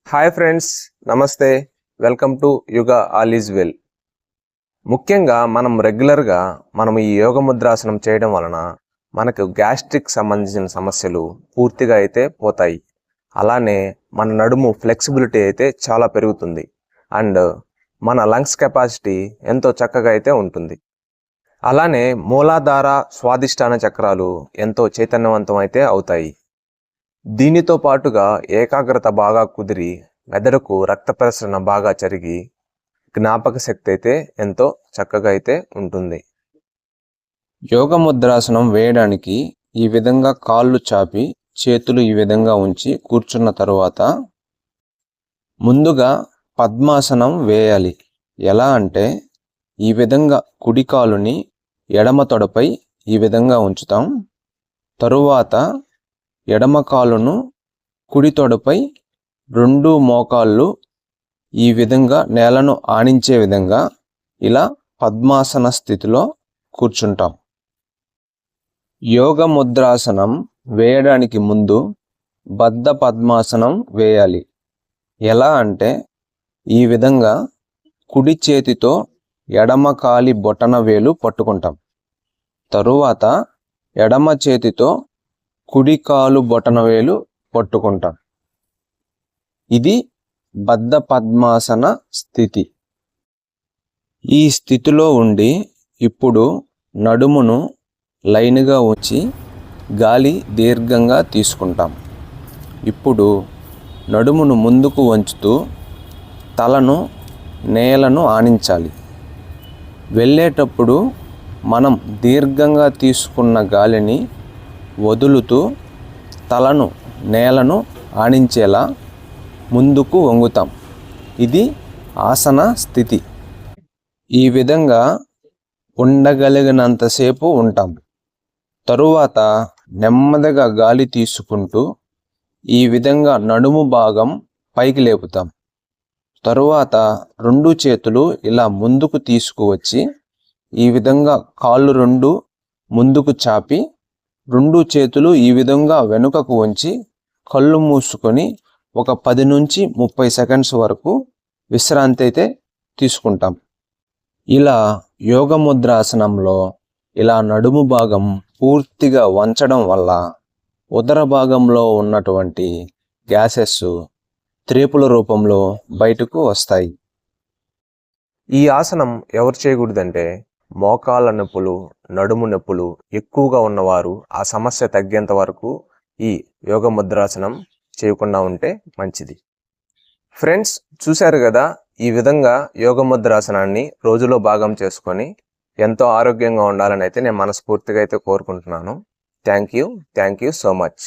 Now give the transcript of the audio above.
Hi friends, నమస్తే. Welcome to యుగా all is well. ముఖ్యంగా మనం రెగ్యులర్గా ఈ యోగ ముద్రాసనం చేయడం వలన మనకు గ్యాస్ట్రిక్ సంబంధించిన సమస్యలు పూర్తిగా అయితే పోతాయి. అలానే మన నడుము ఫ్లెక్సిబిలిటీ అయితే చాలా పెరుగుతుంది. అండ్ మన లంగ్స్ కెపాసిటీ ఎంతో చక్కగా అయితే ఉంటుంది. అలానే మూలాధార స్వాదిష్టాన చక్రాలు ఎంతో చైతన్యవంతం అయితే అవుతాయి. దీనితో పాటుగా ఏకాగ్రత బాగా కుదిరి మెదడుకు రక్త ప్రసరణ బాగా జరిగి జ్ఞాపక శక్తి అయితే ఎంతో చక్కగా అయితే ఉంటుంది. యోగ ముద్రాసనం వేయడానికి ఈ విధంగా కాళ్ళు చాపి చేతులు ఈ విధంగా ఉంచి కూర్చున్న తరువాత ముందుగా పద్మాసనం వేయాలి. ఎలా అంటే ఈ విధంగా కుడి కాలుని ఎడమ తొడపై ఈ విధంగా ఉంచుతాం. తరువాత ఎడమ కాలును కుడి తొడపై రెండు మోకాళ్ళు ఈ విధంగా నేలను ఆనించే విధంగా ఇలా పద్మాసన స్థితిలో కూర్చుంటాం. యోగ ముద్రాసనం వేయడానికి ముందు బద్ధ పద్మాసనం వేయాలి. ఎలా అంటే ఈ విధంగా కుడి చేతితో ఎడమ కాలి బొటన వేలు పట్టుకుంటాం. తరువాత ఎడమ చేతితో కుడి కాలు బొటన వేలు పట్టుకుంటాం. ఇది బద్ధ పద్మాసన స్థితి. ఈ స్థితిలో ఉండి ఇప్పుడు నడుమును లైన్గా ఉంచి గాలి దీర్ఘంగా తీసుకుంటాం. ఇప్పుడు నడుమును ముందుకు వంచుతూ తలను నేలను ఆనించాలి. వెళ్ళేటప్పుడు మనం దీర్ఘంగా తీసుకున్న గాలిని వదులుతూ తలను నేలను ఆనించేలా ముందుకు వంగుతాం. ఇది ఆసన స్థితి. ఈ విధంగా ఉండగలిగినంతసేపు ఉంటాం. తరువాత నెమ్మదిగా గాలి తీసుకుంటూ ఈ విధంగా నడుము భాగం పైకి లేపుతాం. తరువాత రెండు చేతులు ఇలా ముందుకు తీసుకువచ్చి ఈ విధంగా కాళ్ళు రెండు ముందుకు చాపి రెండు చేతులు ఈ విధంగా వెనుకకు వంచి కళ్ళు మూసుకొని ఒక 10 నుంచి 30 సెకండ్స్ వరకు విశ్రాంతి అయితే తీసుకుంటాం. ఇలా యోగ ముద్రాసనంలో ఇలా నడుము భాగం పూర్తిగా వంచడం వల్ల ఉదర భాగంలో ఉన్నటువంటి గ్యాసెస్ త్రేపుల రూపంలో బయటకు వస్తాయి. ఈ ఆసనం ఎవరు చేయకూడదంటే మోకాళ్ళ నొప్పులు, నడుము నొప్పులు ఎక్కువగా ఉన్నవారు ఆ సమస్య తగ్గేంత వరకు ఈ యోగ ముద్రాసనం చేయకుండా ఉంటే మంచిది. ఫ్రెండ్స్, చూశారు కదా, ఈ విధంగా యోగ ముద్రాసనాన్ని రోజులో భాగం చేసుకొని ఎంతో ఆరోగ్యంగా ఉండాలని అయితే నేను మనస్ఫూర్తిగా అయితే కోరుకుంటున్నాను. Thank you so much.